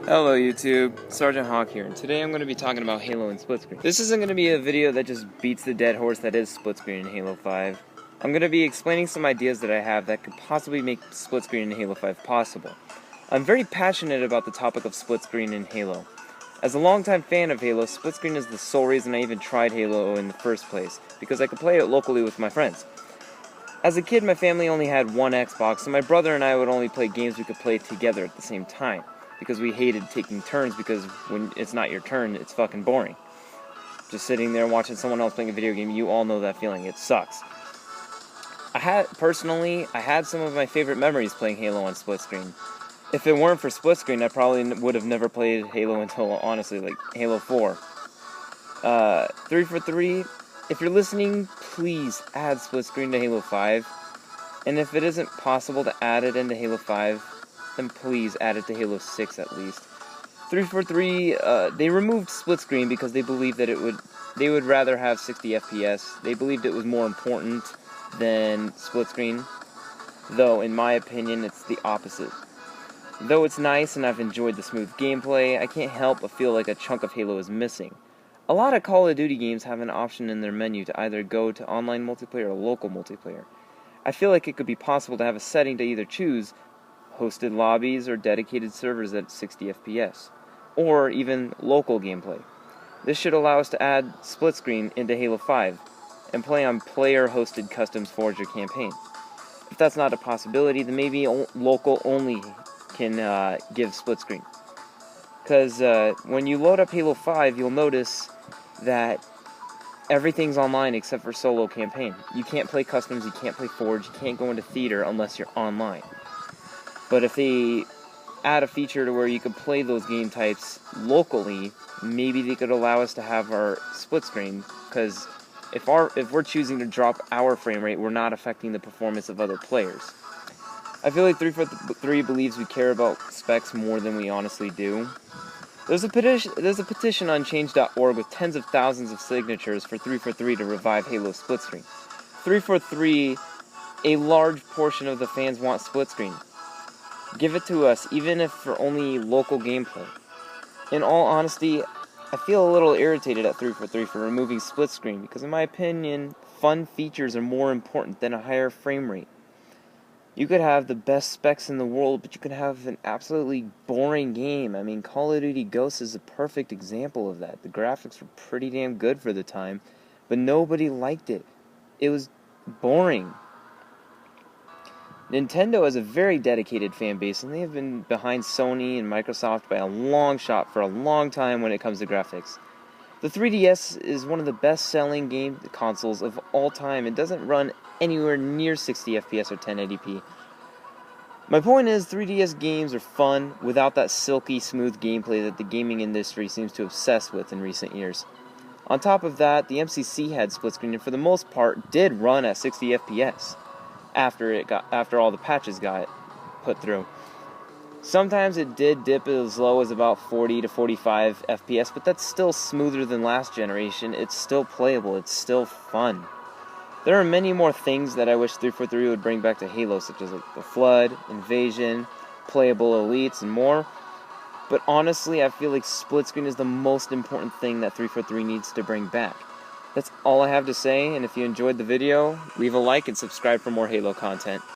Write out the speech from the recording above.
Hello YouTube, Sergeant Hawk here, and today I'm going to be talking about Halo and split screen. This isn't going to be a video that just beats the dead horse that is split screen in Halo 5. I'm going to be explaining some ideas that I have that could possibly make split screen in Halo 5 possible. I'm very passionate about the topic of split screen in Halo. As a longtime fan of Halo, split screen is the sole reason I even tried Halo in the first place, because I could play it locally with my friends. As a kid, my family only had one Xbox, so my brother and I would only play games we could play together at the same time, because we hated taking turns, because when it's not your turn, it's fucking boring. Just sitting there watching someone else playing a video game, you all know that feeling, it sucks. I had some of my favorite memories playing Halo on split screen. If it weren't for split screen, I probably would have never played Halo until, honestly, like Halo 4. 3 for 3, if you're listening, please add split screen to Halo 5. And if it isn't possible to add it into Halo 5, then please add it to Halo 6 at least. 3 for 3, they removed split screen because they believed that they would rather have 60 FPS. They believed it was more important than split screen, though in my opinion it's the opposite. Though it's nice and I've enjoyed the smooth gameplay, I can't help but feel like a chunk of Halo is missing. A lot of Call of Duty games have an option in their menu to either go to online multiplayer or local multiplayer. I feel like it could be possible to have a setting to either choose hosted lobbies or dedicated servers at 60 FPS, or even local gameplay. This should allow us to add split screen into Halo 5 and play on player-hosted customs forge or campaign. If that's not a possibility, then maybe local only can give split screen. Because when you load up Halo 5, you'll notice that everything's online except for solo campaign. You can't play customs, you can't play forge, you can't go into theater unless you're online. But if they add a feature to where you could play those game types locally, maybe they could allow us to have our split screen, because if we're choosing to drop our frame rate, we're not affecting the performance of other players. I feel like 3 for 3 believes we care about specs more than we honestly do. There's a petition on change.org with tens of thousands of signatures for 3 for 3 to revive Halo split screen. 3 for 3, a large portion of the fans want split screen. Give it to us, even if for only local gameplay. In all honesty, I feel a little irritated at 3 for 3 for removing split screen, because in my opinion, fun features are more important than a higher frame rate. You could have the best specs in the world, but you could have an absolutely boring game. I mean, Call of Duty Ghosts is a perfect example of that. The graphics were pretty damn good for the time, but nobody liked it. It was boring. Nintendo has a very dedicated fan base, and they have been behind Sony and Microsoft by a long shot for a long time when it comes to graphics. The 3DS is one of the best-selling game consoles of all time. It doesn't run anywhere near 60 FPS or 1080p. My point is, 3DS games are fun without that silky smooth gameplay that the gaming industry seems to obsess with in recent years. On top of that, the MCC had split screen and for the most part did run at 60 FPS after all the patches got put through. Sometimes it did dip as low as about 40 to 45 FPS, but that's still smoother than last generation. It's still playable, it's still fun. There are many more things that I wish 3 for 3 would bring back to Halo, such as like the Flood, Invasion, playable elites, and more. But honestly, I feel like split screen is the most important thing that 3 for 3 needs to bring back. That's all I have to say, and if you enjoyed the video, leave a like and subscribe for more Halo content.